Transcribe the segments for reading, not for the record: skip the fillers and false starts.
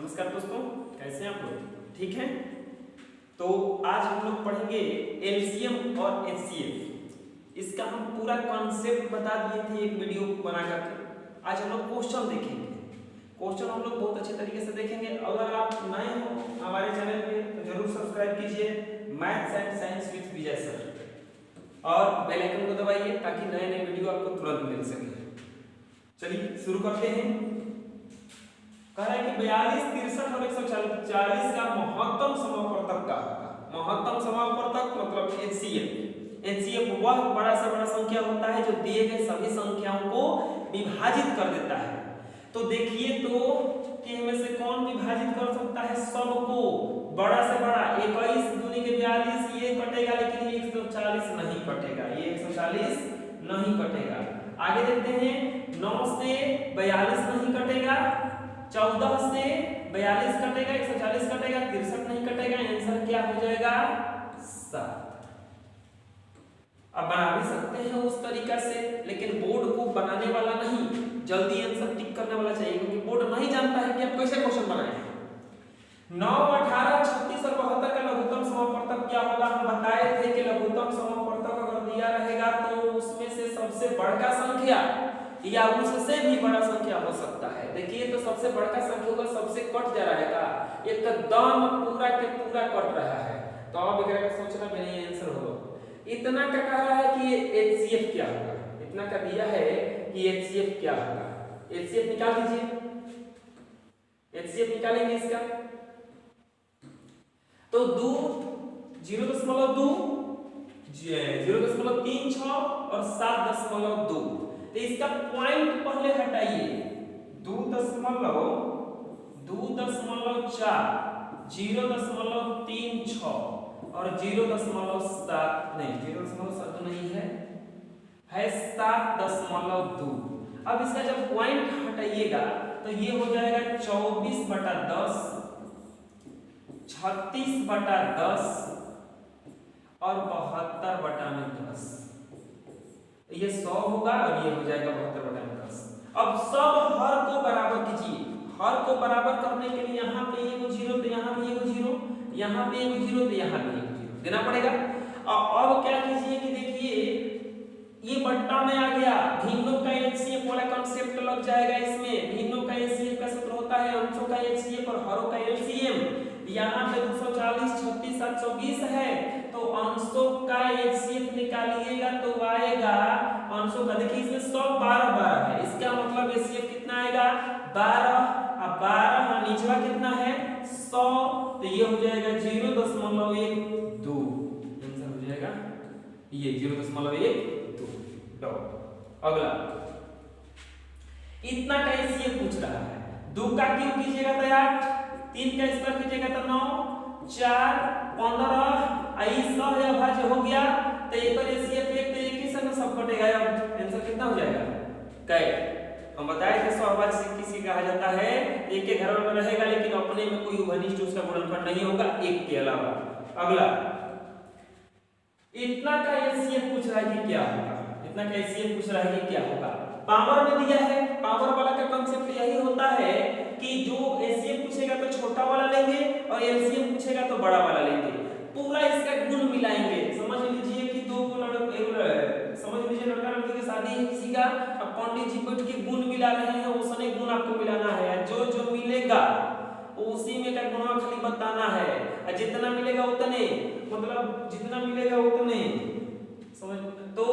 नमस्कार दोस्तों, कैसे हैं आप लोग? ठीक हैं? तो आज हम लोग पढ़ेंगे एलसीएम और एचसीएफ। इसका हम पूरा कॉन्सेप्ट बता दिए थे एक वीडियो बना करके। आज हम लोग क्वेश्चन देखेंगे। क्वेश्चन हम लोग बहुत अच्छे तरीके से देखेंगे। अगर आप नए हो हमारे चैनल पे तो जरूर सब्सक्राइब कीजिए, maths and science with Vijay sir, और बेल आइकन को दबाइए ताकि नए नए वीडियो आपको तुरंत मिल सके। चलिए शुरू करते हैं। कह रहा है कि 42, 63 और 140 का महत्तम समापवर्तक का होगा। महत्तम समापवर्तक मतलब एचसीएफ। एचसीएफ वह बड़ा से बड़ा संख्या होता है जो दिए गए सभी संख्याओं को विभाजित कर देता है। तो देखिए तो कि इनमें से कौन विभाजित कर सकता है सबको, बड़ा से बड़ा। 21 दूनी के 42 ये कटेगा, लेकिन ये 140 नहीं कटेगा, ये 140 नहीं कटेगा। आगे देखते हैं 9 से 42 नहीं कटेगा, 14 से 42 कटेगा, 140 कटेगा, 63 नहीं कटेगा। आंसर क्या हो जाएगा? 7। अब बना भी सकते हैं उस तरीका से, लेकिन बोर्ड को बनाने वाला नहीं, जल्दी आंसर टिक करने वाला चाहिए, क्योंकि बोर्ड नहीं जानता है कि आप कैसे क्वेश्चन बनाए हैं। 9, 18, 36 और 72 का लघुत्तम समापवर्तक क्या होगा? हम बताए थे कि लघुत्तम समापवर्तक अगर दिया रहेगा तो उसमें से सबसे बड़ा संख्या या उससे भी बड़ा संख्या हो सकता है। देखिए तो सबसे बड़ा संख्या होगा, सबसे कट जा रहेगा, एकदम पूरा के पूरा कट रहा है। तो अब एकरा का सोचना भी नहीं, आंसर होगा इतना का। कह रहा है कि एचसीएफ क्या होगा, इतना का दिया है कि एचसीएफ क्या होगा। एचसीएफ निकाल दीजिए, एचसीएफ निकालेंगे इसका तो 2 0.2 0.36 और 7.2। तो इसका पॉइंट पहले हटाइए, 2.4 0.36 और 0.7 नहीं, 0.7 नहीं है 7.2। अब इसका जब पॉइंट हटाइएगा तो ये हो जाएगा 24/10, 36/10 और 72/10। ये 100 होगा और ये हो जाएगा 72/10। अब सब हर को बराबर कीजिए। हर को बराबर करने के लिए यहाँ पे एगो 0 तो यहाँ भी एगो 0, यहाँ पे एगो 0 तो यहाँ भी एगो 0 देना पड़ेगा। और अब क्या कीजिए कि देखिए ये बट्टा में आ गया, भिन्नों का एचसीएफ वाला कांसेप्ट लग जाएगा इसमें। भिन्नों का एचसीएफ का सूत्र होता है अंशों का एचसीएफ और हरों का एलसीएम। यहाँ पे 240, 36, 720 है, तो अंशों का एचसीएफ निकालिएगा तो आएगा अंशों का। देखिए इसमें 100 12 है, इसका मतलब एचसीएफ कितना आएगा? 12। अब 12 निचवा कितना है? 100, तो ये हो जाएगा 0.12। आंसर हो जाएगा ये 0.12। अगला इतना का एचसीएफ पूछ रहा है। 2 का क्यूब कीजिएगा तो 8, 3 का स्क्वायर कीजिएगा तो 9, 4 15 100 अभाज्य हो गया। तो एक पर एचसीएफ एक तो एक ही संग सब कटेगा। आंसर कितना हो जाएगा? कै हम बताए थे सहभाज्य किसी कहा जाता है, एक के घर में रहेगा लेकिन अपने में कोई उभयनिष्ठ उसका गुणनफल नहीं होगा एक के अलावा। अगला इतना का एचसीएफ पूछ रहा है कि क्या होगा। इतना का एचसीएफ पूछ रहा है कि क्या होगा। पावर में दिया है, पावर वाला का कांसेप्ट यही होता है कि जो एचसीएफ पूछेगा तो छोटा वाला लेंगे और एलसीएम पूछेगा तो बड़ा वाला लेंगे। पूरा इसका गुण मिलाएंगे। समझ लीजिए कि दो गुण, समझ लीजिए लड़का लड़की की शादी है किसी का, अब पंडित जी बैठ के गुण मिला रहे हैं, उसने गुण आपको मिलाना है। जो जो मिलेगा उसी में का गुण खाली बताना है, और जितना मिलेगा उतने, मतलब जितना मिलेगा उतने। समझ तो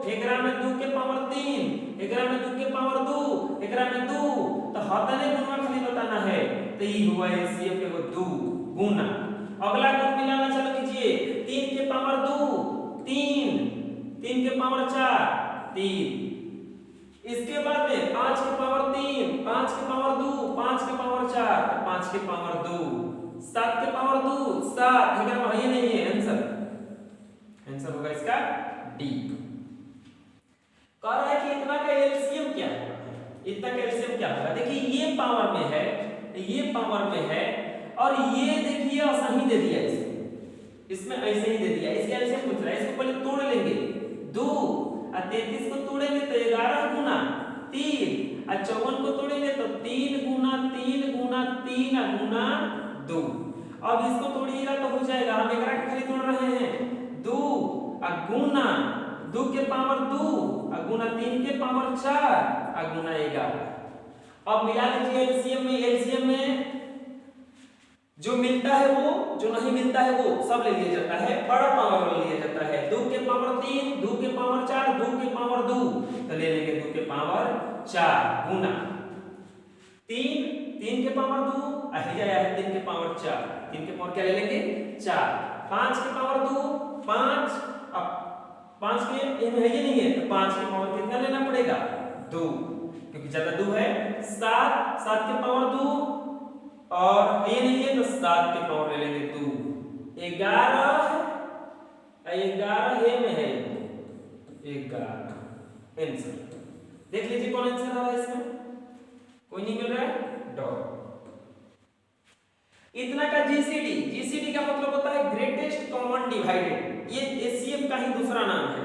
एकरा में 2 के पावर 3, एकरा में 2 के पावर 2, एकरा में 2, तो हतने गुणा खाली बताना है। तो ये हुआ एचसीएफ के 2 गुना। अगला गुण मिलाना चालू कीजिए। 3 के पावर 2 3, 3 के पावर 4 3, इसके बाद में 5 के पावर 3, 5 के पावर 2, 5 के पावर 4, 5 के पावर 2, 7 के पावर 2 7। एकरा में ये नहीं है आंसर होगा इसका डी। कह रहा है कि इतना का एलसीएम क्या है? इतना का एलसीएम क्या होगा? देखिए ये पावर में है, ये पावर में है, और ये देखिए ऐसा ही दे दिया इसमें ऐसे ही दे दिया। इसके एलसीएम पूछ रहा है, इसको पहले तोड़ लेंगे। 2 और 33 को तोड़ेंगे तो 11 गुना 3 और 54 को तोड़ेंगे तो 3 गुना 3 गुना 3 गुना 2। अब इसको तोड़िएगा तो हो जाएगा, हम एकरा के खाली तोड़ रहे हैं 2 गुना 2 के पावर 2 गुना 3 के पावर 4 गुना 11। अब मिला लीजिए एलसीएम में जो मिलता है वो, जो नहीं मिलता है वो सब ले लिया जाता है, बड़ा पावर ले लिया जाता है। 2 के पावर 3 2 के पावर 4 2 के पावर 2 तो ले लेंगे 2 के पावर 4 गुना 3 के पावर 2 आया है 3 के पावर 4 3 के पावर क्या ले लेंगे 4 5 के पावर 2 5 अब 5 के ये है ही नहीं है तो 5 के पावर कितना लेना पड़ेगा 2 क्योंकि ज्यादा 2 है। 7 के पावर 2 और ये नहीं है तो 7 के पावर ले लेंगे 2 11 में है 11 आंसर। देख लीजिए कौन आंसर आ रहा है इसमें, कोई नहीं मिल रहा है डॉट। इतना का जीसीडी का मतलब होता है ग्रेटेस्ट कॉमन डिवाइडेड, ये एचसीएफ का ही दूसरा नाम है।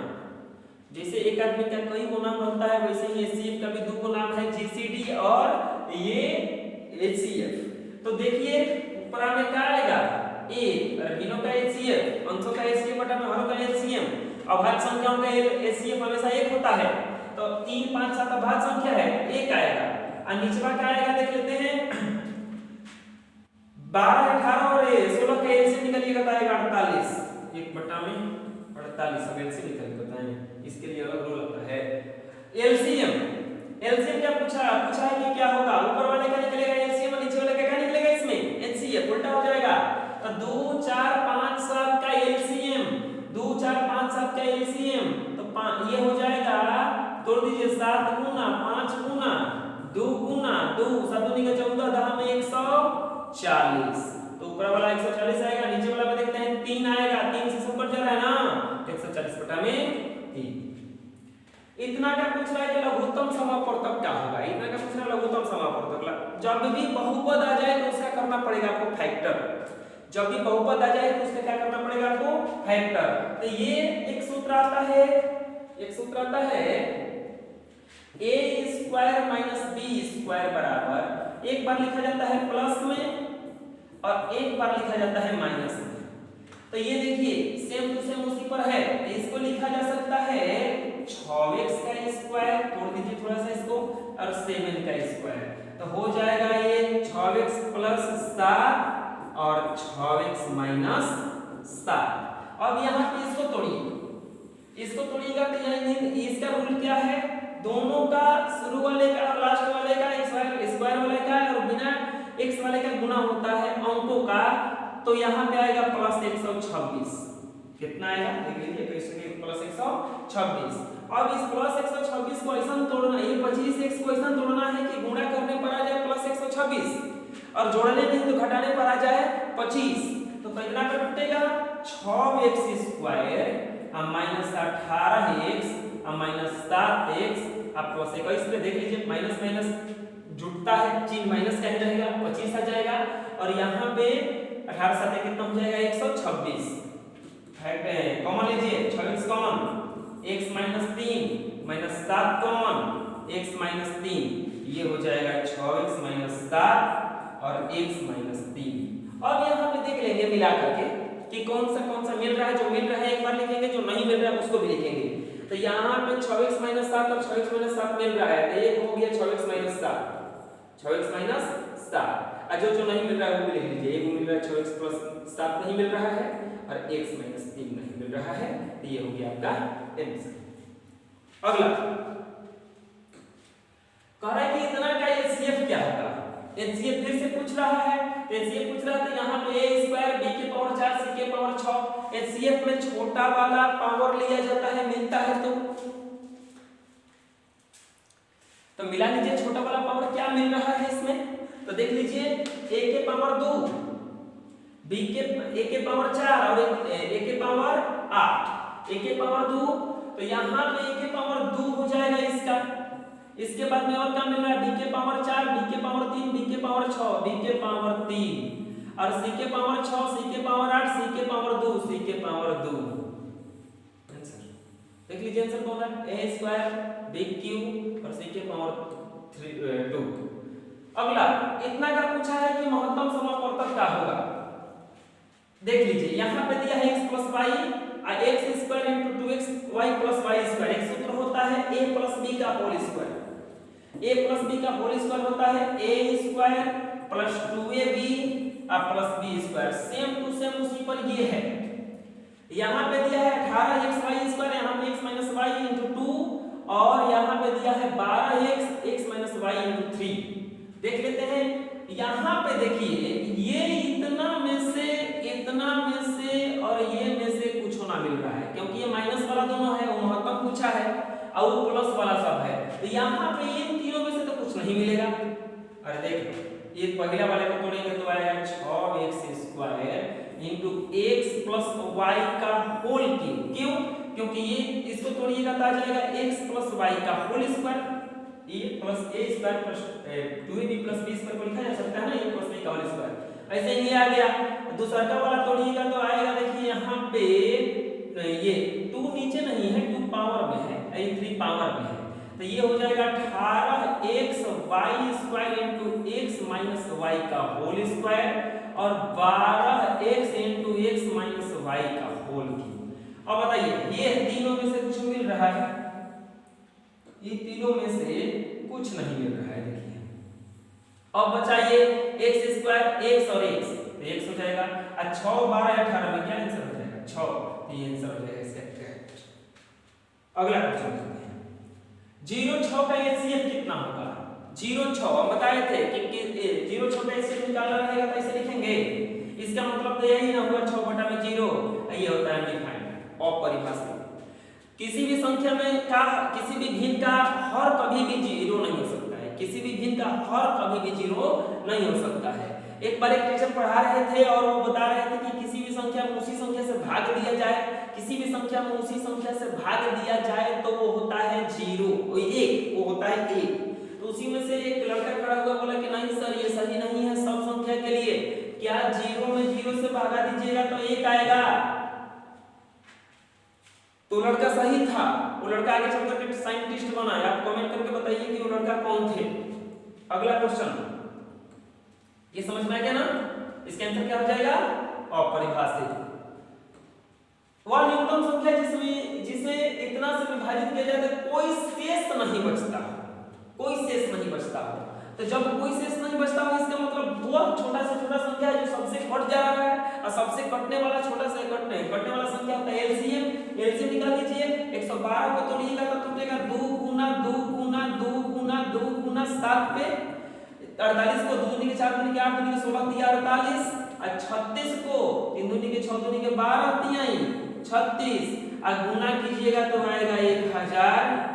जैसे एक आदमी का कई गो नाम होता है वैसे ही एचसीएफ का भी दो गो नाम है, जीसीडी और ये एचसीएफ। तो देखिए ऊपर में क्या आएगा ए भिन्नों का एचसीएफ, अंशों का एचसीएफ बटा में हरों का एचसीएम। अभाज्य संख्याओं का एचसीएफ हमेशा 1 होता है तो 3 5 7 अभाज्य संख्या है 1 आएगा। और निचवा क्या आएगा देख लेते हैं 12 18 और 16 का एलसीएम निकालिएगा तो आएगा 48 1 बटा में 48 अब एलसीएम निकाल के बताएं, इसके लिए अलग रूल होता है। एलसीएम क्या पूछा है कि क्या होगा, ऊपर वाले का निकलेगा एलसीएम और नीचे वाले का क्या निकलेगा इसमें एचसीएफ, उल्टा हो जाएगा। तो 2 4 5 7 का एलसीएम 2 4 5 7 का एलसीएम तो ये हो जाएगा, तोड़ दीजिए 7 गुना 5 गुना 2 गुना 2 7 दूनी का 14 10 में 140 तो ऊपर वाला 140 आएगा, नीचे वाला में देखते हैं 3 आएगा, 3 से सब कट जा रहा है ना 140 बटा में 3। इतना का पूछ रहा है कि लघुत्तम समापवर्तक क्या होगा, इतना का पूछ रहा है लघुत्तम समापवर्तक। जब भी बहुपद आ जाए तो उसका करना पड़ेगा आपको फैक्टर, जब भी बहुपद आ जाए तो उसका क्या करना पड़ेगा आपको फैक्टर। तो ये एक सूत्र आता है a square minus b square बराबर, एक बार लिखा जाता है प्लस में और एक बार लिखा जाता है माइनस में। तो ये देखिए सेम टू सेम उसी पर है, तो इसको लिखा जा सकता है 6x का स्क्वायर, तोड़ दीजिए थोड़ा सा इसको, और 7 का स्क्वायर तो हो जाएगा ये 6x प्लस 7 और 6x माइनस 7। अब यहाँ पे इसको तोड़िएगा तो यानी इसका रूल क्या है, दोनों का शुरू वाले का और लास्ट वाले का स्क्वायर वाले का और बिना x वाले का गुना होता है अंकों का, तो यहाँ पे आएगा प्लस 126। कितना आएगा देख लीजिए, कैसे प्लस 126। अब इस प्लस 126 को ऐसा तोड़ना, ये 25x को ऐसा तोड़ना है कि गुणा करने पर आ जाए प्लस 126 और जोड़ने नहीं तो घटाने पर आ जाए 25। तो कितना का टूटेगा 6x square minus 18x minus 7x plus 21 पे देख लीजिए माइनस माइनस जुड़ता है, चिन्ह माइनस का ही रहेगा 25 आ जाएगा और यहाँ पे 18 7 कितना हो जाएगा 126। कॉमन लीजिए 26 common, x minus 3 minus 7 common, x minus 3 ये हो जाएगा 6x माइनस 7 और x माइनस 3। अब यहाँ पे देख लेंगे मिला करके कि कौन सा मिल रहा है, जो मिल रहा है एक बार लिखेंगे, जो नहीं मिल रहा है उसको भी लिखेंगे। तो यहाँ पे 6x माइनस 7 और 6x माइनस 7 मिल रहा है, तो एक हो गया 6x माइनस 7 और जो नहीं मिल रहा है वो भी लिख लीजिए। एक मिल रहा है 6x प्लस 7 नहीं मिल रहा है और x माइनस 3 नहीं मिल रहा है, तो ये हो गया आपका आंसर। अगला कह रहा है कि इतना का एचसीएफ क्या होगा, एचसीएफ फिर से पूछ रहा है, तो एचसीएफ पूछ रहा है तो यहाँ पे a स्क्वायर b के पावर 4 c के पावर 6, एचसीएफ में छोटा वाला पावर लिया जाता है मिलता है तो मिला लीजिए छोटा वाला पावर क्या मिल रहा है इसमें, तो देख लीजिए a के पावर 2 b के a के पावर 4 और a के पावर 8, a के पावर 2 तो यहाँ पे a के पावर 2 हो जाएगा इसका। इसके बाद में और क्या मिल रहा है b के पावर 4 b के पावर 3 b के पावर 6 b के पावर 3 और c के पावर 6 c के पावर 8 c के पावर 2 c के पावर 2। आंसर देख लीजिए आंसर कौन है a स्क्वायर b क्यूब और c के पावर 2। अगला इतना का पूछा है कि महत्तम समापवर्तक क्या होगा। देख लीजिए यहाँ पे दिया है x plus y x square into 2x y plus y square. एक सूत्र होता है a प्लस b का whole square. a plus b का होल स्क्वायर होता है a square plus 2ab plus b square. Same to same उसी पर ये है। यहाँ पे दिया है 18x y स्क्वायर, यहाँ पे x माइनस वाई इंटू 2 और यहाँ पे दिया है 12x x minus Y into 3। देख लेते हैं यहाँ पे देखिए ये इतना में से और ये में से कुछ होना मिल रहा है क्योंकि ये माइनस वाला दोनों है, वो महत्तम पूछा है और वो प्लस वाला सब है। तो यहाँ पे इन तीनों में से तो कुछ नहीं मिलेगा। अरे देख ये पहला वाले को तोड़ेंगे तो आएगा 6x square into x plus y का होल क्यूब। क्यों? क्योंकि ये इसको तोड़िएगा तो आ जाएगा x प्लस वाई का होल स्क्वायर। ये plus a square plus 2ab plus b square को लिखा जा सकता है ना, ये प्लस b का होल स्क्वायर। ऐसे ही आ गया। दूसरा का वाला तोड़िएगा तो आएगा देखिए यहाँ पे ये 2 नीचे नहीं है, 2 पावर में है, ये 3 पावर में है। तो ये हो जाएगा 18x y square into x minus y का होल स्क्वायर और 12x into x minus y का होल क्यूब। अब बताइए ये तीनों में से कुछ मिल रहा है? ये तीनों में से कुछ नहीं मिल रहा है। देखिए अब बचाइए x स्क्वायर x और x तो x हो जाएगा और 6 12 18 में क्या आंसर हो जाएगा 6। तो ये आंसर हो जाएगा इसका करेक्ट। अगला क्वेश्चन करते हैं 0 6 का एचसीएफ कितना होगा। 0 6 हम बताए थे कि 0 6 का एचसीएफ निकालना रहेगा तो ऐसे लिखेंगे। इसका मतलब तो यही ना हुआ 6/0। ये होता है डिफाइंड अपरिभाषित। किसी भी संख्या में का किसी भी भिन्न का हर कभी भी 0 नहीं हो सकता है। किसी भी भिन्न का हर कभी भी 0 नहीं हो सकता है। एक बार एक टीचर पढ़ा रहे थे और वो बता रहे थे कि किसी भी संख्या में उसी संख्या से भाग दिया जाए, किसी भी संख्या में उसी संख्या से भाग दिया जाए तो वो होता है 0 1, वो होता है 1। तो उसी में से एक लड़का खड़ा हुआ बोला कि नहीं सर ये सही नहीं है सब संख्या के लिए। क्या 0 में 0 से भागा दीजिएगा तो 1 आएगा। तो लड़का सही था। वो लड़का आगे चलकर के साइंटिस्ट बना है। आप कमेंट करके बताइए कि वो लड़का कौन थे। अगला क्वेश्चन ये समझ में आ गया ना। इसका आंसर क्या हो जाएगा अपरिभाषित। वह न्यूनतम संख्या जिसे इतना से विभाजित किया जाए तो कोई शेष नहीं बचता, कोई शेष नहीं बचता। तो जब कोई शेष नहीं बचता हो इसका मतलब वो छोटा से छोटा संख्या है जो सबसे कट जा रहा है और सबसे कटने वाला छोटा से कटने वाला संख्या होता है एलसीएम। एलसीएम निकाल लीजिए 112 को तोड़िएगा तो टूटेगा 2 गुना 2 गुना 2 गुना 2 गुना 7 पे 48 को 2 दूनी के 4 दूनी के 8 दूनी के 16 दिया 48 और 36 को 3 दूनी के 6 दूनी के 12 दिया 36 और गुना कीजिएगा तो आएगा 1008।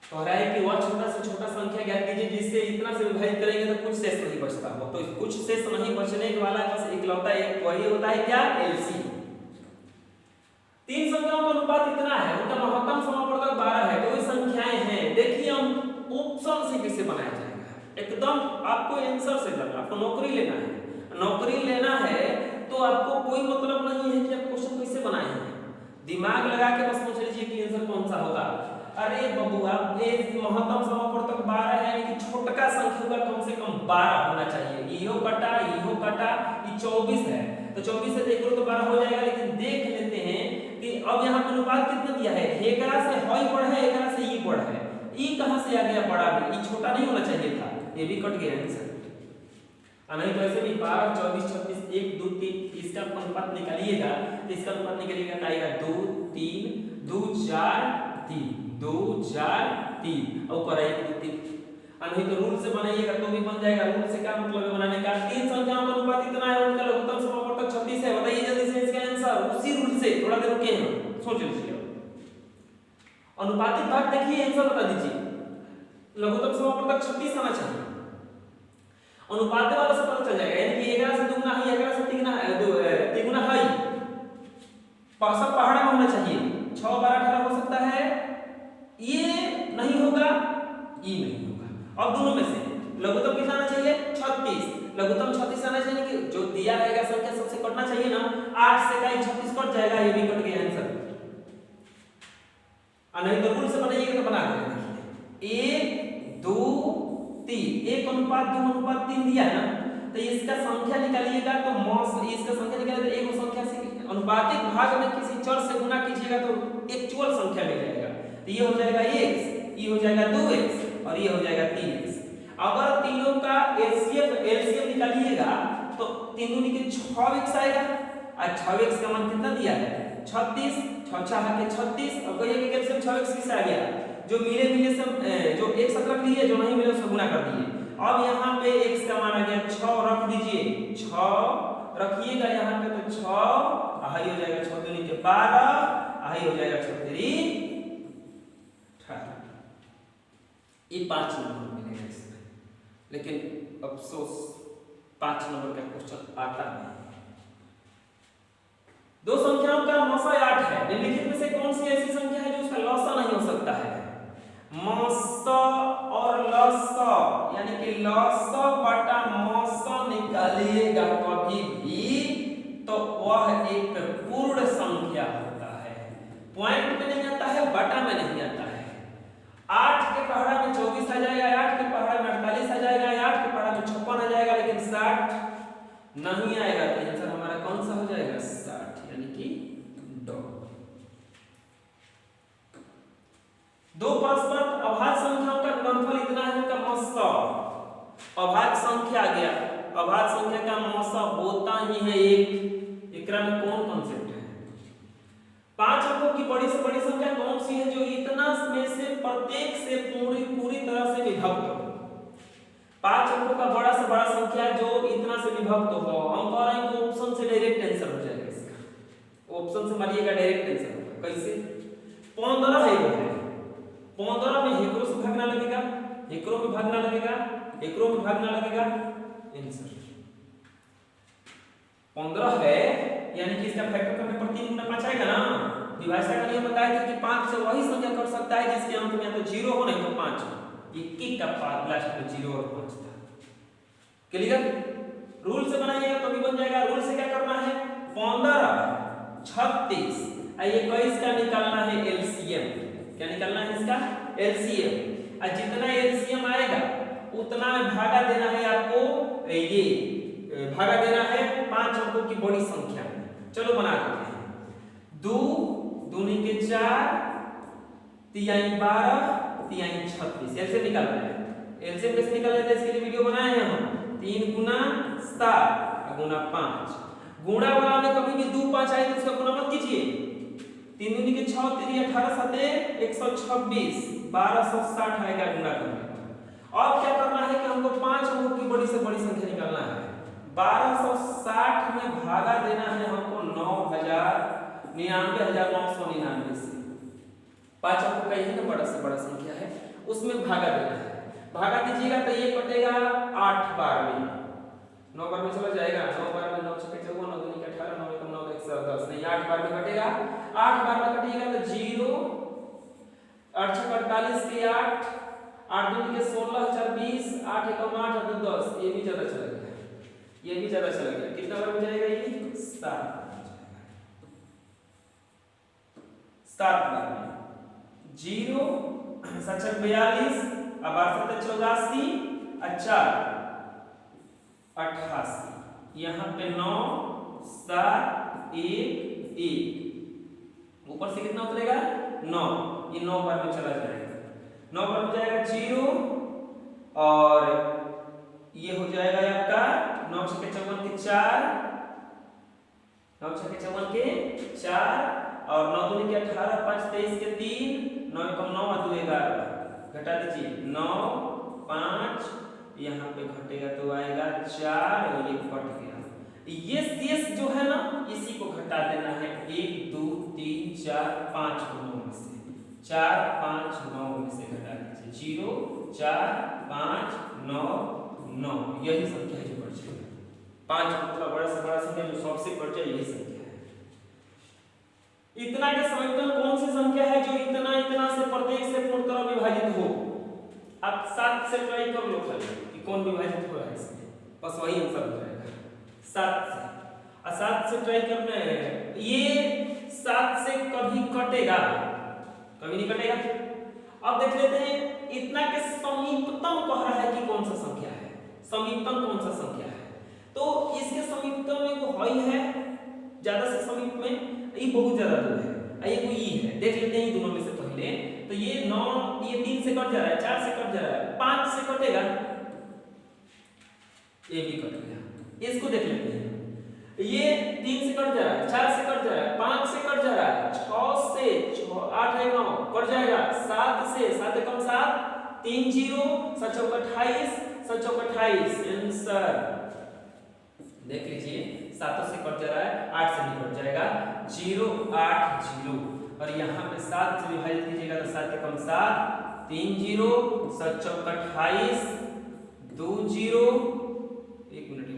तो रहा है कि वह छोटा से छोटा संख्या ज्ञात कीजिए जिससे इतना से विभाजित करेंगे तो कुछ शेष नहीं बचता हो। तो कुछ शेष नहीं बचने वाला बस इकलौता एक वही होता है क्या एलसीएम। तीन संख्याओं का अनुपात इतना है, उनका महत्तम समापवर्तक 12 है। तो ये संख्याएं हैं। देखिए हम ऑप्शन से कैसे बनाया जाएगा। एकदम आपको आंसर से करना, आपको नौकरी लेना है। नौकरी लेना है तो आपको कोई मतलब नहीं है कि आप क्वेश्चन कैसे बनाए हैं। दिमाग लगा के बस सोच लीजिए कि आंसर कौन सा होगा। अरे बबुआ महत्तम समापवर्तक 12 है यानी कि छोटका संख्या का कम से कम 12 होना चाहिए। इहो कटा ये 24 है तो 24 से देख लो तो 12 हो जाएगा। लेकिन देख लेते हैं कि अब यहाँ पे अनुपात कितना दिया है। एकरा से हई बड़ा है, एकरा से ई बड़ा है। ई कहां से आ गया बड़ा में, ई छोटा नहीं होना चाहिए था, ये भी कट गया आंसर। नहीं तो ऐसे भी 12 24 36 1 2 3 इसका अनुपात निकालिएगा तो इसका अनुपात निकलेगा तो आएगा 2 3 2 4 3 2 4 3 और करा 1 2 3। नहीं तो रूल से बनाइएगा तो भी बन जाएगा। रूल से क्या मतलब है बनाने का। तीन संख्याओं का अनुपात इतना है, उनका लघुत्तम समापवर्तक 36 है। बताइए जल्दी से इसका आंसर। उसी रूल से थोड़ा देर रुके हैं, सोच लीजिए। अनुपातिक भाग देखिए आंसर बता दीजिए। लघुत्तम समापवर्तक 36 आना चाहिए। अनुपात वाला से पता चल जाएगा यानी कि 11 से दुगना है, 11 से तिगुना है, तिगुना है। सब पहाड़ा में होना चाहिए। 6 12 18 हो सकता है, ये नहीं होगा, ये नहीं होगा। अब दोनों में से लघुत्तम कितना आना चाहिए 36। लघुत्तम 36 आना चाहिए कि जो दिया रहेगा संख्या सबसे कटना चाहिए ना। 8 से का 36 कट जाएगा, ये भी कट गया आंसर। और नहीं तो रूल से बनाइएगा तो बना देंगे। देखिए 1 2 3 1:2:3 दिया है ना, तो इसका संख्या निकालिएगा तो इसका संख्या निकालिएगा तो एक संख्या से अनुपातिक भाग में किसी चर से गुना कीजिएगा तो एक्चुअल संख्या मिल जाएगा। तो ये हो जाएगा x, ये हो जाएगा 2x और ये हो जाएगा 3x। अगर तीनों का एलसीएम निकालिएगा तो 3 दूनी के 6x आएगा और 6x का मान कितना दिया है 36, 6 6 के 36। अब कहिए कि एलसीएम 6x किससे आ गया, जो मिले से जो एक साथ रख लिए, जो नहीं मिले उसको गुना कर दिए। अब यहाँ पे x का मान आ गया 6 रख दीजिए, 6 रखिएगा यहाँ पे तो 6 हाई हो जाएगा 6 दूनी के 12 हाई हो जाएगा 6 3 18। ये 5 नंबर मिलेगा इसमें, लेकिन अफसोस 5 नंबर का क्वेश्चन आता नहीं। दो संख्याओं का मौसा 8 है, निम्नलिखित में से कौन सी ऐसी संख्या है जो उसका लौसा नहीं हो सकता है। मौसा और लौसा यानी कि लौसा बटा मौसा निकालिएगा कभी भी तो वह एक पूर्ण संख्या होता है, पॉइंट में नहीं आता है, बटा में नहीं आता है। 8 के पहाड़ा में 24 आ जाएगा, 8 के पहाड़ा में 48 आ जाएगा, 8 के पहाड़ा में 56 आ जाएगा, लेकिन 60 नहीं आएगा। तो आंसर हमारा कौन सा हो जाएगा 60, यानी कि दो। दो परस्पर अभाज्य संख्याओं का गुणनफल इतना है उनका मौसा अभाज्य संख्या आ गया, अभाज्य संख्या का मौसा होता ही है एक। एकरा में कौन कॉन्सेप्ट है, 5 अंकों की बड़ी से बड़ी संख्या कौन सी है जो इतना में से प्रत्येक से पूरी तरह से विभक्त हो। 5 अंकों का बड़ा से बड़ा संख्या जो इतना से विभक्त हो। हम कह रहे हैं कि ऑप्शन से डायरेक्ट आंसर हो जाएगा इसका, ऑप्शन से मारिएगा डायरेक्ट आंसर होगा। कैसे, 15 है, वो है 15 में हेकरो से भागना लगेगा, हेकरो में भागना लगेगा, हेकरो में भागना लगेगा, आंसर 15 है। यानी कि इसका फैक्टर करने पर 3 गुना 5 आएगा ना। विभाजन का नियम बताया था कि 5 से वही संख्या कट सकता है जिसके अंक में या तो 0 हो नहीं तो 5 हो। एक का पास लास्ट में 0 और 5 था। क्लियर, रूल से बनाइएगा तो भी बन जाएगा। रूल से क्या करना है, 15 36 और 21 का निकालना है एलसीएम। क्या निकालना है इसका एलसीएम, और जितना एलसीएम आएगा उतना में भागा देना है आपको, ये भागा देना है 5 अंकों की बड़ी संख्या में। चलो बना देते हैं। 2 दूनी के 4 3 12 3 36 एलसीएम निकालना है। एलसीएम कैसे निकालना है इसके लिए वीडियो बनाए हैं हम। 3 गुना 7 गुना 5। गुणा वाला में कभी भी 2 5 आए तो उसका गुणा मत कीजिए। 3 दूनी के 6 3 18 7 126 1260 आएगा गुणा करने पर। अब क्या करना है कि हमको 5 अंकों की बड़ी से बड़ी संख्या निकालना है। 1260 में भागा देना है हमको 99,999 से। 5 अंकों का यही ना बड़ा से बड़ा संख्या है, उसमें भागा देना है। भागा दीजिएगा तो ये कटेगा 8 बार में, 9 बार में चला जाएगा। 9 बार में 9 6 54 9 दूनी के 18 9 1 9 110 नहीं 8 बार में कटेगा। 8 बार में कटिएगा तो 0 8 6 48 के 8 8 दूनी के 16 4 20 8 1 8 2 10। ये भी ज्यादा चला गया, ये भी ज्यादा चला गया। कितना बार में जाएगा ये 7 बार में। 0 7 42 अब 8 84 अच्छा 88। यहाँ पे 9 7 1 1 ऊपर से कितना उतरेगा 9। ये 9 बार में चला जाएगा। 9 बार में जाएगा 0 और ये हो जाएगा आपका 9 6 54 के 4 9 6 54 के 4 और 9 दूनी के 18 5 23 के 3 9 1 9 2 11 घटा दीजिए 9 5 यहाँ पे घटेगा तो आएगा 4 और ये कट गया। ये शेष जो है ना इसी को घटा देना है 1 2 3 4 5 9 में से 4 5 9 में से घटा दीजिए 0 4 5 9 9। यही संख्या है जो बढ़ जाएगी। 5 अंकों का बड़ा से बड़ा संख्या जो सबसे बढ़ जाए यही संख्या है। इतना के समीकरण कौन सी संख्या है जो इतना इतना से प्रत्येक से पूर्ण तरह विभाजित हो। आप 7 से ट्राई कर लो खाली कि कौन विभाजित हो रहा है इसमें, बस वही आंसर हो जाएगा 7 से। और 7 से ट्राई करना है, ये 7 से कभी कटेगा कभी नहीं कटेगा। अब देख लेते हैं इतना के समीपतम कह रहा है कि कौन सा संख्या है, समीपतम कौन सा संख्या है। तो इसके समीपतम में वो हई है, ज्यादा से समीप में ये बहुत ज्यादा दूर है, ये कोई ई है। देख लेते हैं दोनों में से पहले तो ये 9 ये 3 से कट जा रहा है, 4 से कट जा रहा है, 5 से कटेगा, ये भी कट गया। इसको देख लेते हैं, ये 3 से कट जा रहा है, 4 से कट जा रहा है, 5 से कट जा रहा है, 6 से 8 है 9 कट जाएगा, 7 से 7 कम 7 3 0 7 चौक 28 7 चौक 28 आंसर देख लीजिए 7 से कट जा रहा है, 8 से भी कट जाएगा 0 8 0 और यहाँ पे 7 से विभाजित कीजिएगा तो 7 कम 7 3 0 7 चौक 28 2 0 एक मिनट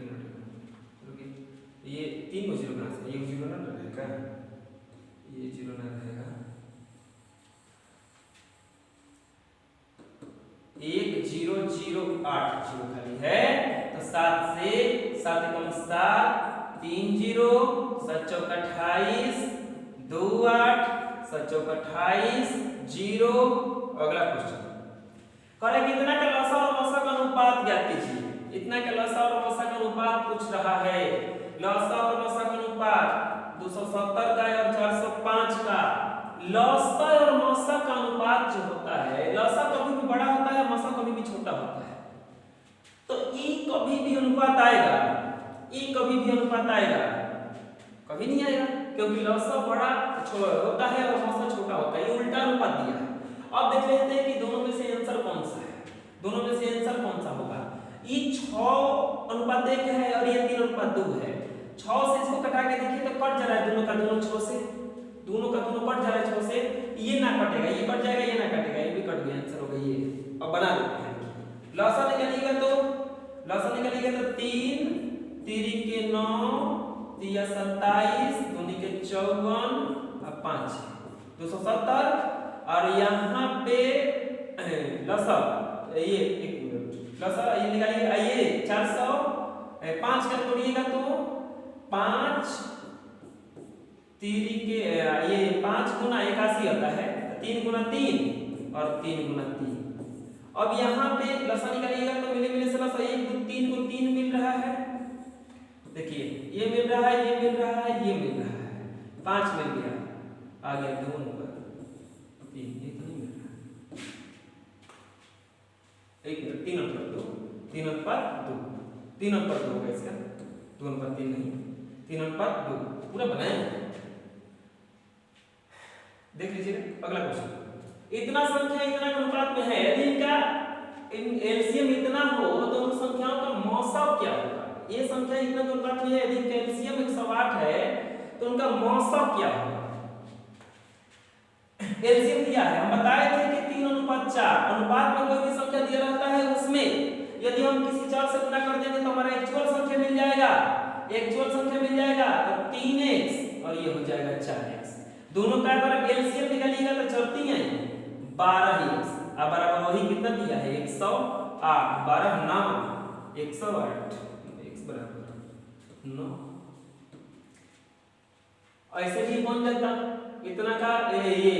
ये 3 को 0 कहाँ से, ये 0 ना रहेगा, ये 0 ना रहेगा, 1 0 0 8 0 खाली है तो 7 से 7 कम 7 3 0 7 चौक 28 2 8 7 चौक 28 0। अगला क्वेश्चन करे कितना का लसा और मसा का अनुपात ज्ञात कीजिए। इतना का लसा और मसा का अनुपात पूछ रहा है। लसा और मसा का अनुपात 270 का और 405 का। लसा और मसा का अनुपात जो होता है, लसा कभी भी बड़ा होता है, मसा कभी भी छोटा होता है, तो ई कभी भी अनुपात आएगा, ई कभी भी अनुपात आएगा, कभी नहीं आएगा क्योंकि लसा बड़ा होता है और मसा छोटा होता है, ये उल्टा अनुपात दिया है। अब देख लेते हैं कि दोनों में से आंसर कौन सा है, दोनों में से आंसर कौन सा होगा। ये 6:1 है और ये 3:2 है। 6 से इसको कटा के देखिए तो कट जा रहा है, दोनों का दोनों 6 से, दोनों का दोनों कट जा रहा है 6 से, ये ना कटेगा, ये कट जाएगा, ये ना कटेगा, ये भी कट गया, आंसर होगा ये। अब बना देते हैं, लसा निकालिएगा तो 3 3 के 9 3 27 2 के 54 और 5 270 और यहाँ पे लसा ये एक मिनट लसा ये निकालिए, आइए 405 का तोड़िएगा तो 5 3 के ये 5 गुना 81 आता है, 3 गुना 3 और 3 गुना 3। अब यहाँ पे लसा निकालिएगा तो मिले से लसा 1 2 3 को 3 मिल रहा है, देखिए ये मिल रहा है, ये मिल रहा है, ये मिल रहा है, 5 मिल गया, आ गया 2 नंबर 3, ये तो नहीं मिल रहा है, एक मिनट 3 नंबर 2 3 नंबर 2 3 नंबर 2 होगा इसका, 2 नंबर 3 नहीं, 3 नंबर 2 पूरा बनाए। देख लीजिए अगला क्वेश्चन, इतना संख्या इतना अनुपात में है, यदि इनका एलसीएम इतना हो तो उन संख्याओं का मौसम क्या होगा। ये संख्या इतना अनुपात में है, यदि इनका एलसीएम 108 है तो उनका मौसम क्या होगा। एलसीएम दिया है, हम बताए थे कि 3:4 अनुपात में कोई भी संख्या दिया रहता है उसमें यदि हम किसी चार से गुणा कर देंगे तो हमारा एक्चुअल संख्या मिल जाएगा, एक्चुअल संख्या मिल जाएगा तो 3x और ये हो जाएगा 4x। दोनों का अगर एलसीएम निकालिएगा तो चलती है 12x, अब बराबर वही कितना दिया है 108, 12 9 108 x बराबर 9। ऐसे ही बन जाता इतना का ये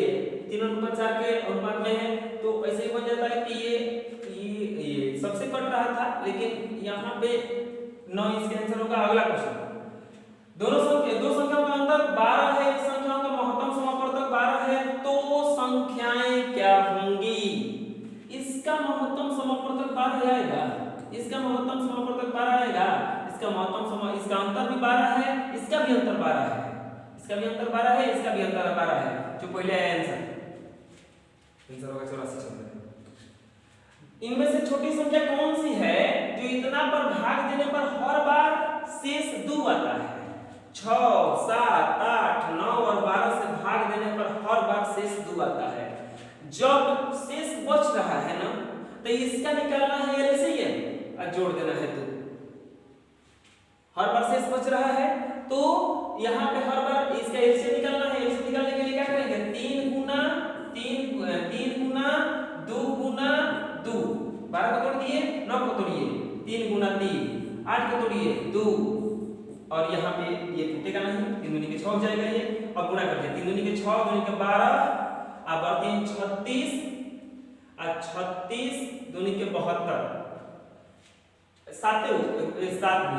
3:4 के अनुपात में है तो ऐसे ही बन जाता है कि ये सबसे कट रहा था, लेकिन यहाँ पे 9 इसका आंसर होगा। अगला क्वेश्चन, दो संख्याओं का अंतर 12 है, संख्याओं का महत्तम समापवर्तक 12 है, तो संख्याएं क्या होंगी। इसका महत्तम समापवर्तक 12 आएगा, इसका महत्तम समापवर्तक 12 आएगा, इसका अंतर भी 12 है, इसका भी अंतर 12 है, इसका भी अंतर 12 है, इसका भी अंतर 12 है, जो पहले आया आंसर होगा 84। इनमें से छोटी संख्या कौन सी है जो इतना पर भाग देने पर हर बार शेष 2 आता है। 6 7 8 9 और 12 से भाग देने पर हर बार शेष 2 आता है। जब शेष बच रहा है ना तो इसका निकालना है एलसीएम और जोड़ देना है 2। हर बार शेष बच रहा है तो यहाँ पे हर बार इसका एलसीएम निकालना है। एलसीएम निकालने के लिए क्या करेंगे, 3 गुना 2 गुना 2, 12 को तोड़ दिए, 9 को तोड़िए, 3 गुना 3, 8 को तोड़िए 2 और यहाँ पे ये टूटेगा नहीं, 3 दूनी के 6 हो जाएगा ये, और गुणा कर दिया 3 दूनी के 6 दूनी के 12 अब बढ़ते हैं 36 और 36 दूनी के 72, सात भी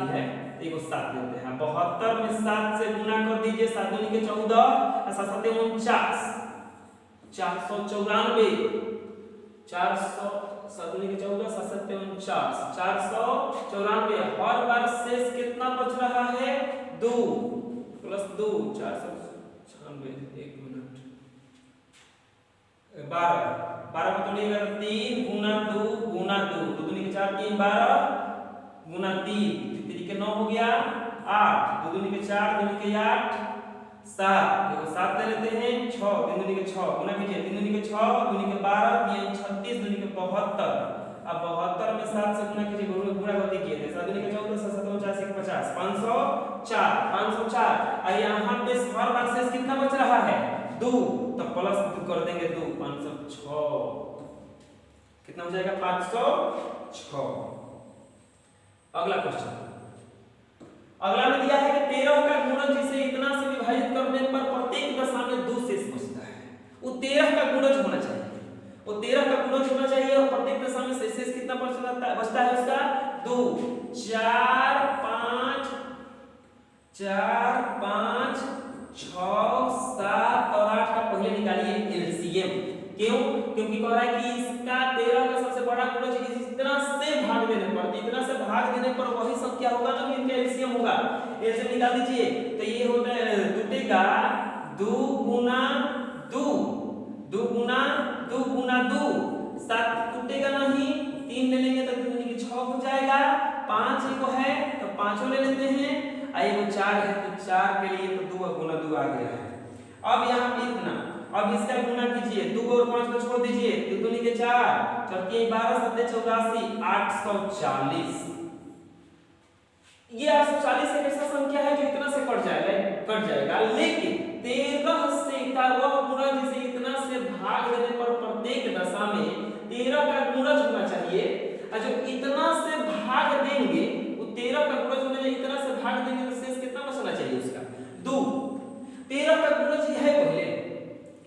है, एगो 7 लेते हैं। 72 में 7 से गुना कर दीजिए, 7 दूनी के 14 और 7 7 49, 494, 400 7 दूनी के 14 7 7 49, 494। हर बार शेष कितना बच रहा है? 2 प्लस 2 496, 1 मिनट 12 को तोड़िएगा 3 गुना 2 गुना 2, 2 दूनी के 4 3 12 गुना 3 3 के 9 हो गया 8, 2 दूनी के 4 दूनी के 8 7, देखो 7 ले लेते हैं 6 3 दूनी के 6 गुना कीजिए 3 दूनी के 6 दूनी के 12 3 36 दूनी के 72। अब 72 में 7 से गुना कीजिए, गुणा गलती किए थे, 7 दूनी के 14 7 7 49 150 504। और यहाँ पे हर बार शेष कितना बच रहा है? 2, तो प्लस 2 कर देंगे 2 506, कितना हो जाएगा? 506। अगला क्वेश्चन, अगला में दिया है कि 13 का गुणज जिसे इतना से विभाजित करने पर प्रत्येक दशा में 2 शेष बचता है, वो 13 का गुणज होना चाहिए, वो 13 का गुणज होना चाहिए और प्रत्येक दशा में शेष कितना बचता है उसका? 2 4 5 6 7 और 8 का पहले निकालिए एलसीएम। क्यों? क्योंकि कह रहा है कि इसका 13 का सबसे बड़ा गुणज इतना से भाग देने पर, इतना से भाग देने पर वही संख्या होगा ना, इनका एलसीएम होगा। एलसीएम निकाल दीजिए, तो ये होता है टूटेगा 2 गुना 2 2 गुना 2 गुना 2, 7 टूटेगा नहीं, 3 ले लेंगे तो 2 की 6 हो जाएगा, 5 को है तो 5 ले लेते हैं, और ये 4 है तो 4 के लिए तो 2 गुना 2 आ गया है। अब यहाँ पे इतना, अब इसका गुना कीजिए, 2 और 5 को छोड़ दीजिए, 2 दूनी के 4 4 के 12 7 84 840। ये 840 एक ऐसा संख्या है जो इतना से कट जाएगा, लेकिन 13 से का वह गुणज जिसे इतना से भाग देने पर प्रत्येक दशा में 13 का गुणज होना चाहिए, और जो इतना से भाग देंगे वो 13 का गुणज होना चाहिए, इतना से भाग देंगे तो शेष कितना बचना चाहिए उसका? 2। 13 का गुणज है, पहले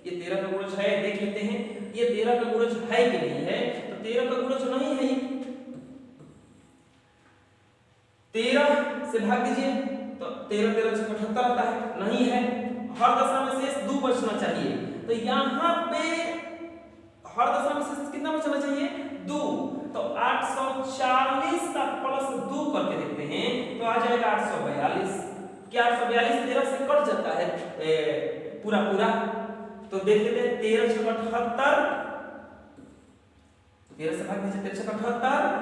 ये 13 का गुणज है, देख लेते हैं ये 13 का गुणज है कि नहीं है। तो 13 का गुणज नहीं है, 13 से भाग दीजिए तो 13 13 से 78 आता है, नहीं है। हर दशा में शेष 2 बचना चाहिए, तो यहाँ पे हर दशा में शेष कितना बचना चाहिए? 2। तो 840 का प्लस 2 करके देखते हैं तो आ जाएगा 842। क्या 842 13 से कट जाता है पूरा? तो देख लेते हैं 13 से 78, 13 से भाग दीजिए 13 से 78,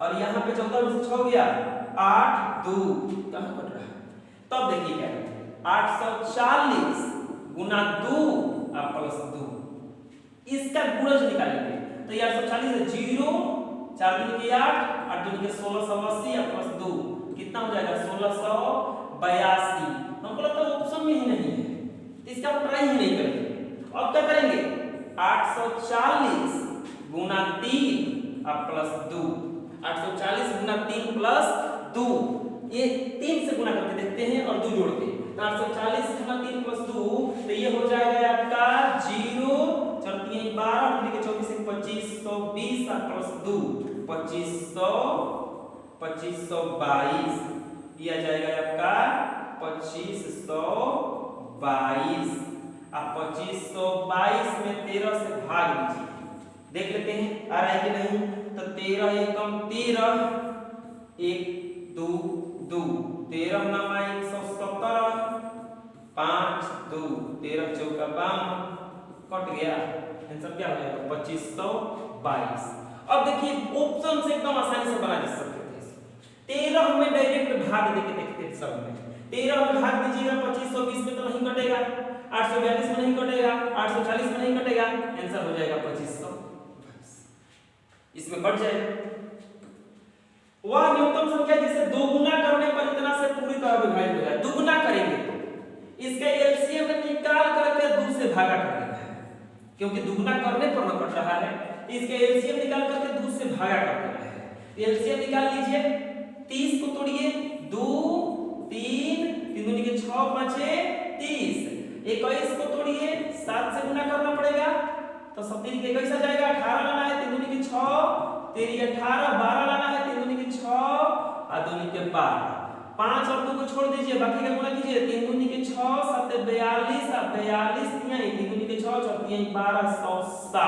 और यहाँ पे 14 में से 6 गया 8 2 कहाँ कट रहा है? तब देखिए क्या है, 840 गुना 2 और प्लस 2, इसका गुणज निकालेंगे तो ये 840 है 0 4 दूनी के 8 8 दूनी के 1680 और प्लस 2 कितना हो जाएगा? 1682। हमको लगता है ऑप्शन में ही नहीं है, इसका हम ट्राई ही नहीं करेंगे। अब क्या करेंगे? 840 गुना 3 और प्लस 2, 840 गुना 3 प्लस 2, ये 3 से गुना करके देखते हैं और 2 जोड़ के, तो 840 गुना 3 प्लस 2 तो ये हो जाएगा आपका 0 4 3 12 2 के 24 2520 और प्लस 2 2522, ये आ जाएगा आपका 2522। अब 2522 में 13 से भाग दीजिए, देख लेते हैं आ रहा है कि नहीं। तो 13 एकम 13 1 2 2 13 नामा 117 5 2 13 चौका 52 कट गया, आंसर क्या हो जाएगा? 2522। अब देखिए ऑप्शन से एकदम आसानी से बना जा सकते थे। 13 में डायरेक्ट भाग देके देखते हैं सब में, 13 में भाग दीजिएगा 2520 में तो नहीं कटेगा, 842 में नहीं कटेगा, 840 में नहीं कटेगा, आंसर हो जाएगा 2522, इसमें कट जाएगा। वह न्यूनतम संख्या जिसे दोगुना करने पर इतना से पूरी तरह विभाजित हो जाए, दुगुना करेंगे तो इसका एलसीएम निकाल करके 2 से भागा कर देना है, क्योंकि दुगुना करने पर न कट रहा है, इसका एलसीएम निकाल करके 2 से भागा कर देना है। एलसीएम निकाल लीजिए, 30 को तोड़िए 2 3 3 दूनी के 6 5 30, 21 को तोड़िए 7 से गुना करना पड़ेगा तो 7 3 के 21 आ जाएगा। 18 लाना है 3 दूनी के 6 तेरी 18 12 लाना है 3 दूनी के 6 और 2 दूनी के 12 5 और 2 को छोड़ दीजिए बाकी का गुना कीजिए 3 दूनी के 6 7 42 और 42 तिहाई 3 दूनी के 6 4 तिहाई 1260।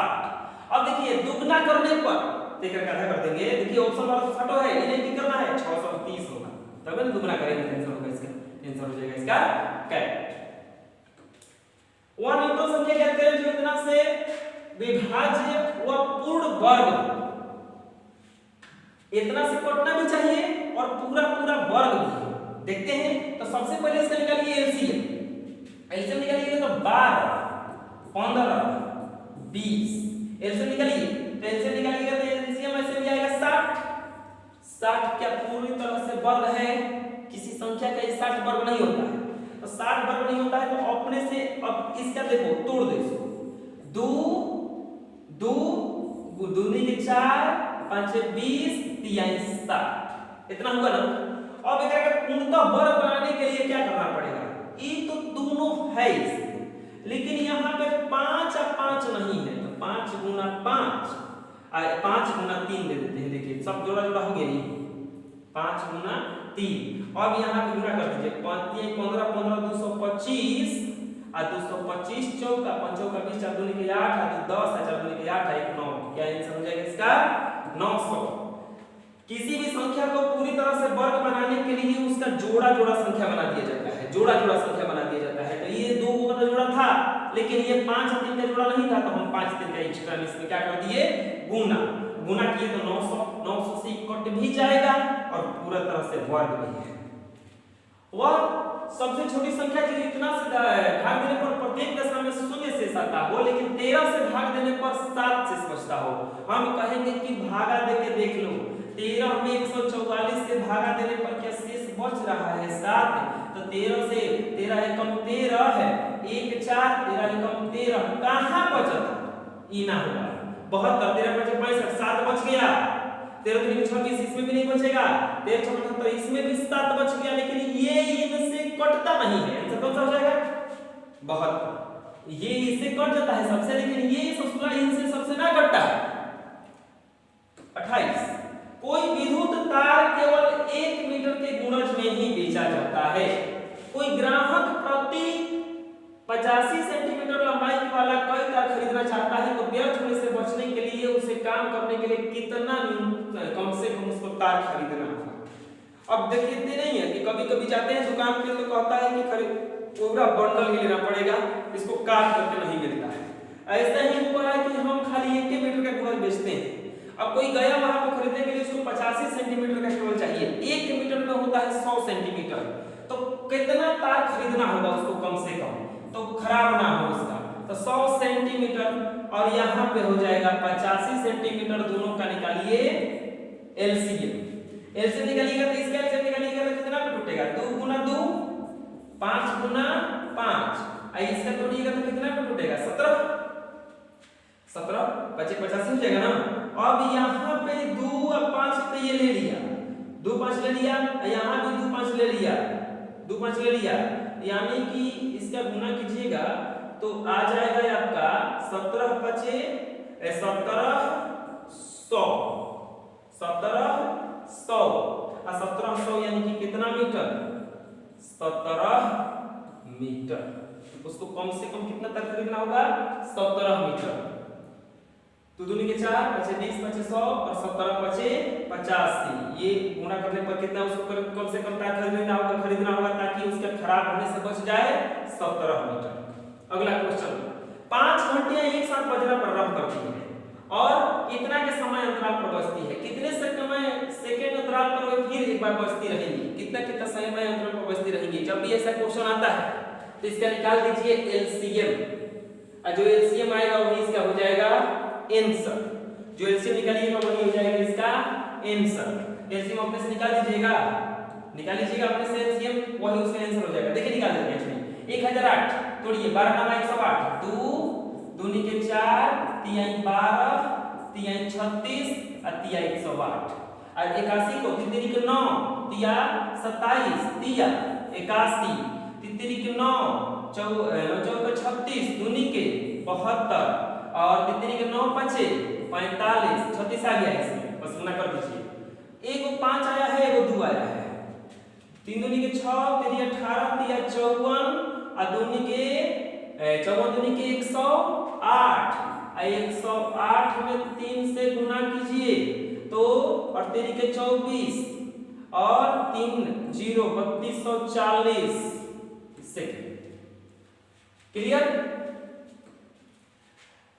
अब देखिए दुगना करने पर देखकर आधा कर देंगे। देखिए ऑप्शन वाला तो छठो है इन्हें भी करना है 630 होगा तब ना दुगना करेंगे आंसर होगा इसका आंसर हो जाएगा इसका करेक्ट। 1 न्यूटन संख्या ज्ञात करें जो इतना से विभाज्य व पूर्ण वर्ग इतना से कटना भी चाहिए और पूरा पूरा वर्ग भी। देखते हैं तो सबसे पहले इसका निकालिए एलसीएम। एलसीएम निकालिए तो 12 15 20 एलसीएम निकालिए तो एलसीएम निकालिएगा तो एलसीएम ऐसे भी आएगा 60। 60 क्या पूरी तरह से वर्ग है? किसी संख्या का 60 वर्ग नहीं होता है तो 60 वर्ग नहीं होता है तो अपने से अब इसका देखो तोड़ दो इसको 2 2 दूनी के 4 5 20 3 60 इतना होगा ना। अब एक अगर पूर्णतः वर्ग बनाने के लिए क्या करना पड़ेगा? ये तो दोनों है इसमें लेकिन यहाँ पे 5 और 5 नहीं है तो 5 गुना 5 5 गुना 3 दे देते हैं। देखिए सब जोड़ा जोड़ा हो गया ये 5 गुना 3 अब यहाँ पे गुना कर दीजिए 5 3 15 15 225 और 225 चौका 5 चौका 20 4 दूनी के 8 और 10 4 दूनी के 8 1 9 क्या आंसर हो जाएगा इसका 900। किसी भी संख्या को पूरी तरह से वर्ग बनाने के लिए उसका जोड़ा जोड़ा संख्या बना दिया जाता है जोड़ा जोड़ा संख्या बना दिया जाता है। तो ये 2 का जोड़ा था लेकिन ये 5 और 3 का जोड़ा नहीं था तो हम 5 3 का एक्स्ट्रा इसमें क्या कर दिए गुना गुना किए तो 900 900 से कट भी जाएगा और पूरा तरह से वर्ग भी है। वह सबसे छोटी संख्या जो इतना से भाग देने पर प्रत्येक दशा में शून्य शेष आता हो लेकिन 13 से भाग देने पर 7 शेष बचता हो। हम कहेंगे कि भागा देके देख लो 13 में 144 से भागा देने पर क्या शेष बच रहा है 7 तो 13 से 13 एकम 13 है 1 4 13 एकम 13 कहां बचा ई ना होगा 72 13 5 65 7 बच गया 13 3 26 इसमें भी नहीं बचेगा 13 6 78 इसमें भी 7 बच गया लेकिन ये इनसे कटता नहीं है। आंसर कौन सा हो जाएगा 72 ये इससे कट जाता है सबसे लेकिन ये ससुरा इनसे सबसे ना कटता है। 28 कोई विद्युत तार केवल 1 मीटर के गुणज में ही बेचा जाता है। कोई ग्राहक प्रति 85 सेंटीमीटर लंबाई वाला कोई तार खरीदना चाहता है तो व्यर्थ होने से बचने के लिए उसे काम करने के लिए कितना कम से कम उसको तार खरीदना होगा। अब देखते नहीं है कि कभी कभी जाते हैं दुकान पे तो कहता है कि खरीद पूरा बंडल ही लेना पड़ेगा इसको काट करके नहीं मिलता है। ऐसा ही हो रहा है कि हम खाली 1 मीटर का गुणज बेचते हैं। अब कोई गया वहां पर खरीदने के लिए उसको 85 सेंटीमीटर का केवल चाहिए 1 मीटर में होता है 100 सेंटीमीटर तो कितना तार खरीदना होगा उसको कम से कम तो खराब ना हो उसका तो 100 सेंटीमीटर और यहाँ पे हो जाएगा 85 सेंटीमीटर दोनों का निकालिए एलसीएम। एलसीएम निकालिएगा तो इसका एलसीएम निकालिएगा तो कितना पे टूटेगा 2 गुना 2 5 गुना 5 और इसका तोड़िएगा तो कितना पे टूटेगा 17 17 25 85 हो जाएगा ना। अब यहाँ पे 2 और 5 तो ये ले लिया 2 5 ले लिया यहाँ भी 2 5 ले लिया 2 5 ले लिया यानी कि इसका गुना कीजिएगा तो आ जाएगा आपका 17 5 1700 और 1700 यानी कि कितना मीटर 17 मीटर उसको कम से कम कितना तक खरीदना होगा 17 मीटर तो दूनी के 4 5 20 5 100 और 17 5 85 ये गुणा करने पर कितना उसको कम से कम तार खरीदना होगा ताकि उसके खराब होने से बच जाए 17 मीटर। अगला क्वेश्चन 5 घंटियां एक साथ बजना प्रारंभ करती है और इतना के समय अंतराल पर बजती है कितने सेकंड अंतराल पर वो फिर एक बार बजती रहेंगी कितना समय अंतराल पर बजती रहेंगी। जब भी ऐसा क्वेश्चन आता है तो इसका निकाल दीजिए एलसीएम और जो एलसीएम आएगा वही इसका हो जाएगा आंसर। जो एलसीएम निकालिएगा वही हो जाएगा इसका आंसर। एलसीएम अपने से निकाल लीजिएगा अपने से एलसीएम वही उसका आंसर हो जाएगा। देखिए निकाल देते हैं 1008 तोड़िए 12 9 108 2 दूनी के 4 3 12 3 36 और 3 108 और 81 को 3 के 9 3 27 3 81 3 के 9 9 4 36 दूनी के 72 और तितरी के 9 पचे 45 36 आ गया इसमें, बस गुना कर दीजिए। एक 5 आया है, एगो 2 आया है। 3 दूनी के 6 तेरी 18 तिया 54 और दूनी के 54 दूनी के 108 108 में 3 से गुना कीजिए तो और तेरी के 24 और 3 0 3240 सेकंड। क्लियर?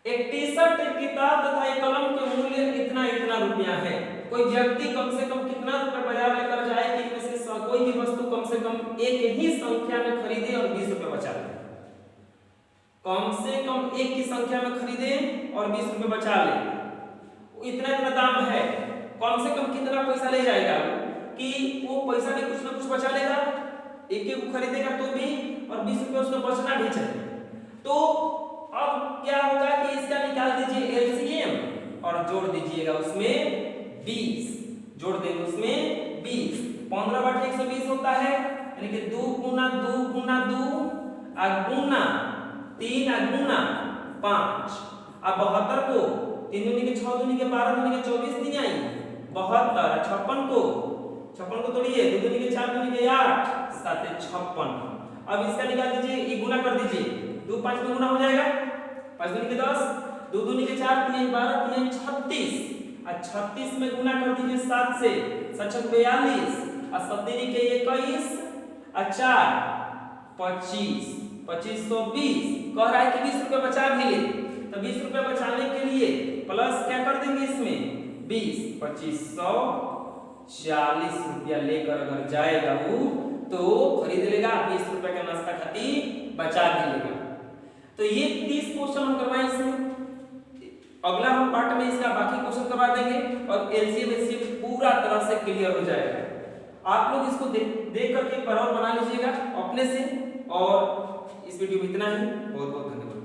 एक टी शर्ट, एक किताब तथा एक कलम के मूल्य इतना इतना रुपया है। कोई व्यक्ति कम से कम कितना रुपए बाजार लेकर जाए कि इनमें से कोई भी वस्तु कम से कम एक ही संख्या में खरीदे और 20 रुपए बचा ले। कम से कम एक की संख्या में खरीदे और 20 रुपए बचा ले। इतना इतना दाम है, कम से कम कितना पैसा ले जाएगा कि वो पैसा भी कुछ ना कुछ बचा लेगा, एक एक को खरीदेगा तो भी, और 20 रुपए उसको बचना भी चाहिए। तो अब क्या होगा कि इसका निकाल दीजिए एलसीएम और जोड़ दीजिएगा उसमें 20, जोड़ देंगे उसमें 20। 15/120 होता है, यानी कि 2 गुना 2 गुना 2 गुना 3 गुना 5। अब 72 को 3 दूनी के 6 दूनी के 12 दूनी के 24 दिन आई 72। 56 को तोड़िए, 2 दूनी के 4 दूनी के 8 7 56। अब इसका निकाल दीजिए, ये गुना कर दीजिए, 2 5 में गुना हो जाएगा, 5 दूनी के 10, 2 दूनी के 4 3 12 3 36 और 36 में गुना कर दीजिए 7 से, 7 42 और 17 के 21 और 4 25 2520। कह रहा है कि 20 रुपए बचा भी ले, तो 20 रुपए बचाने के लिए प्लस क्या कर देंगे इसमें 20 2540 रुपया लेकर अगर जाएगा वो तो खरीद लेगा, 20 रुपए का नाश्ता खाती बचा भी लेगा। तो ये 30 क्वेश्चन हम करवाएं इसमें। अगला हम पार्ट में इसका बाकी क्वेश्चन करवा देंगे और एलसीएम एचसीएफ पूरा तरह से क्लियर हो जाएगा। आप लोग इसको देख करके बराबर बना लीजिएगा अपने से। और इस वीडियो में इतना ही, बहुत बहुत धन्यवाद।